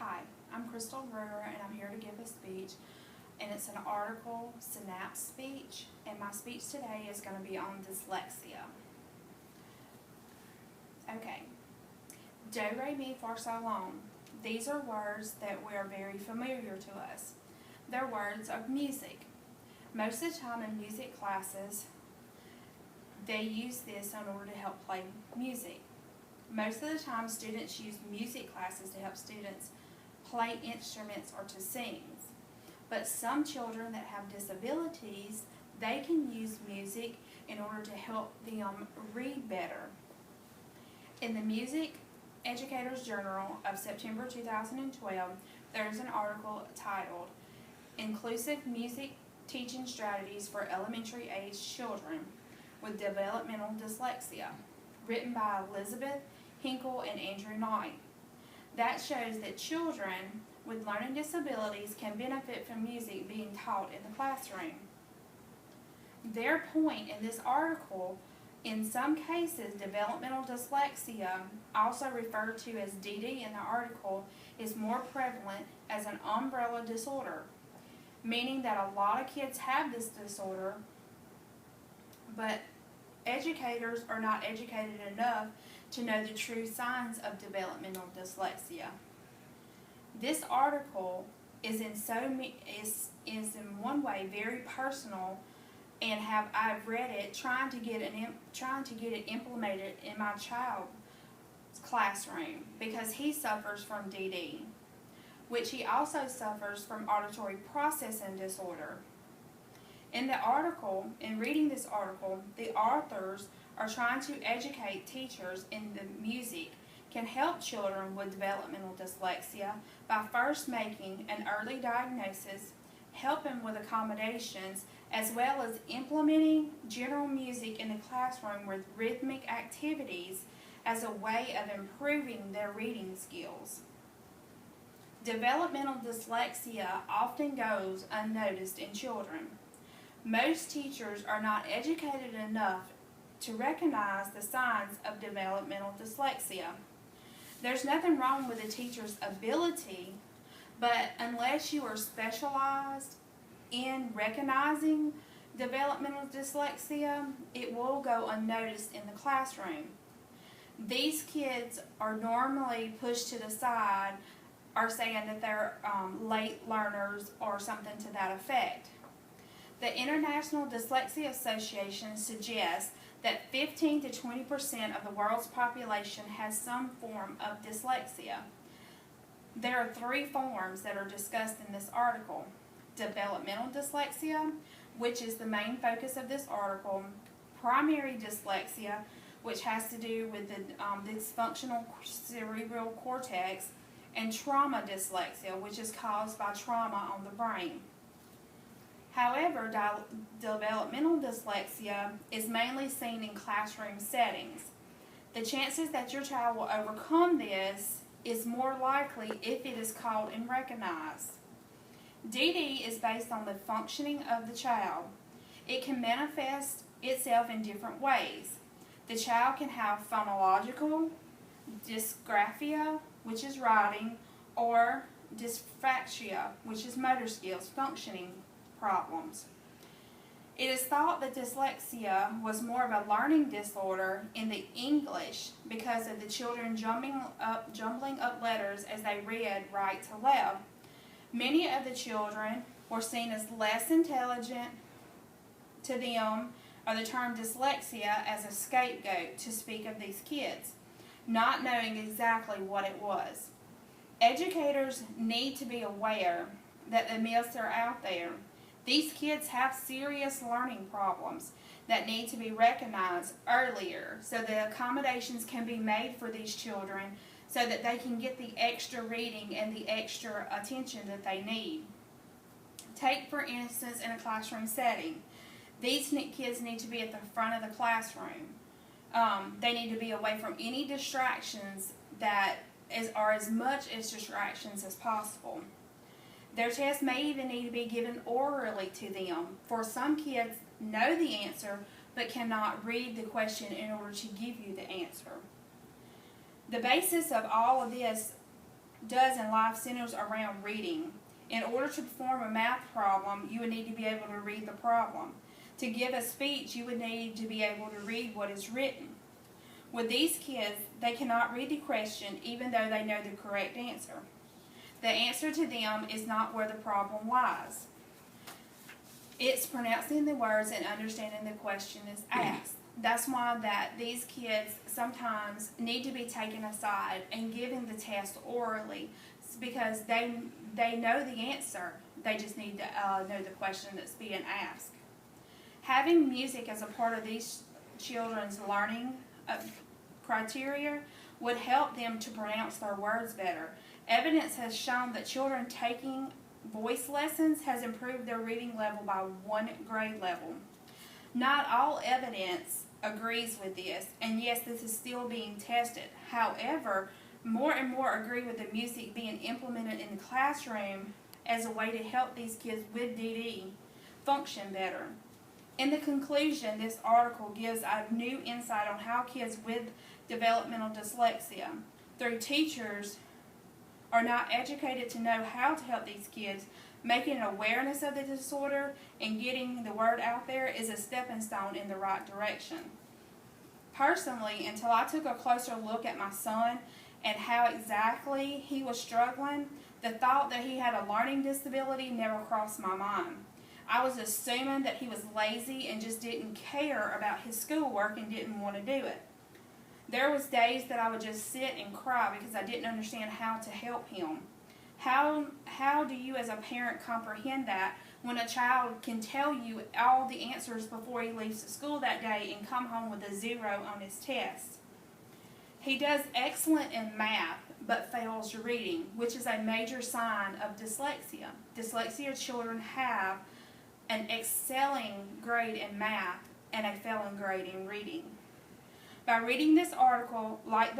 Hi, I'm Crystal Brewer, and I'm here to give a speech, and it's an article, synopsis speech, and my speech today is going to be on dyslexia. Okay, do, re, mi, for, so long. These are words that we are very familiar to us. They're words of music. Most of the time in music classes, they use this in order to help play music. Most of the time, students use music classes to help students play instruments or to sing. But some children that have disabilities, they can use music in order to help them read better. In the Music Educators Journal of September 2012, there's an article titled Inclusive Music Teaching Strategies for Elementary Age Children with Developmental Dyslexia, written by Elizabeth Hinkle and Andrew Knight. That shows that children with learning disabilities can benefit from music being taught in the classroom. Their point in this article, in some cases, developmental dyslexia, also referred to as DD in the article, is more prevalent as an umbrella disorder, meaning that a lot of kids have this disorder, but educators are not educated enough to know the true signs of developmental dyslexia. This article is in one way very personal, and I've read it trying to get it implemented in my child's classroom because he suffers from DD, which he also suffers from auditory processing disorder. In reading this article, the authors are trying to educate teachers in the music can help children with developmental dyslexia by first making an early diagnosis, helping with accommodations, as well as implementing general music in the classroom with rhythmic activities as a way of improving their reading skills. Developmental dyslexia often goes unnoticed in children. Most teachers are not educated enough to recognize the signs of developmental dyslexia. There's nothing wrong with a teacher's ability, but unless you are specialized in recognizing developmental dyslexia, it will go unnoticed in the classroom. These kids are normally pushed to the side or saying that they're late learners or something to that effect. The International Dyslexia Association suggests that 15 to 20% of the world's population has some form of dyslexia. There are three forms that are discussed in this article: developmental dyslexia, which is the main focus of this article; primary dyslexia, which has to do with the dysfunctional cerebral cortex; and trauma dyslexia, which is caused by trauma on the brain. However, developmental dyslexia is mainly seen in classroom settings. The chances that your child will overcome this is more likely if it is caught and recognized. DD is based on the functioning of the child. It can manifest itself in different ways. The child can have phonological dysgraphia, which is writing, or dysphagia, which is motor skills, functioning problems. It is thought that dyslexia was more of a learning disorder in the English because of the children jumbling up letters as they read right to left. Many of the children were seen as less intelligent to them, or the term dyslexia as a scapegoat to speak of these kids, not knowing exactly what it was. Educators need to be aware that the myths are out there. These kids have serious learning problems that need to be recognized earlier so that accommodations can be made for these children so that they can get the extra reading and the extra attention that they need. Take, for instance, in a classroom setting. These kids need to be at the front of the classroom. They need to be away from any distractions that are as much as distractions as possible. Their tests may even need to be given orally to them, for some kids know the answer but cannot read the question in order to give you the answer. The basis of all of this does in life centers around reading. In order to perform a math problem, you would need to be able to read the problem. To give a speech, you would need to be able to read what is written. With these kids, they cannot read the question even though they know the correct answer. The answer to them is not where the problem lies. It's pronouncing the words and understanding the question is asked. That's why that these kids sometimes need to be taken aside and given the test orally, because they know the answer. They just need to know the question that's being asked. Having music as a part of these children's learning criteria would help them to pronounce their words better. Evidence has shown that children taking voice lessons has improved their reading level by 1 grade level. Not all evidence agrees with this, and yes, this is still being tested. However, more and more agree with the music being implemented in the classroom as a way to help these kids with DD function better. In the conclusion, this article gives a new insight on how kids with developmental dyslexia, through teachers, are not educated to know how to help these kids. Making an awareness of the disorder and getting the word out there is a stepping stone in the right direction. Personally, until I took a closer look at my son and how exactly he was struggling, the thought that he had a learning disability never crossed my mind. I was assuming that he was lazy and just didn't care about his schoolwork and didn't want to do it. There was days that I would just sit and cry because I didn't understand how to help him. How do you as a parent comprehend that when a child can tell you all the answers before he leaves to school that day and come home with a 0 on his test? He does excellent in math but fails reading, which is a major sign of dyslexia. Dyslexia children have an excelling grade in math and a failing grade in reading. By reading this article, like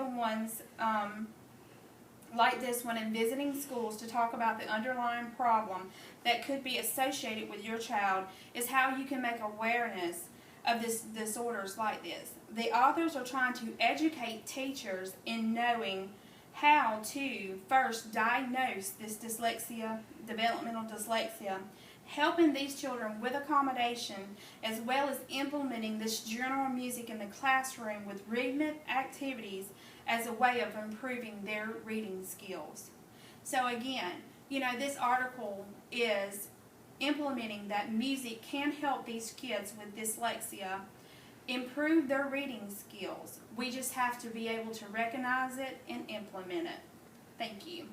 this one, and visiting schools to talk about the underlying problem that could be associated with your child, is how you can make awareness of disorders like this. The authors are trying to educate teachers in knowing how to first diagnose this dyslexia, developmental dyslexia, helping these children with accommodation, as well as implementing this general music in the classroom with rhythmic activities as a way of improving their reading skills. So again, this article is implementing that music can help these kids with dyslexia improve their reading skills. We just have to be able to recognize it and implement it. Thank you.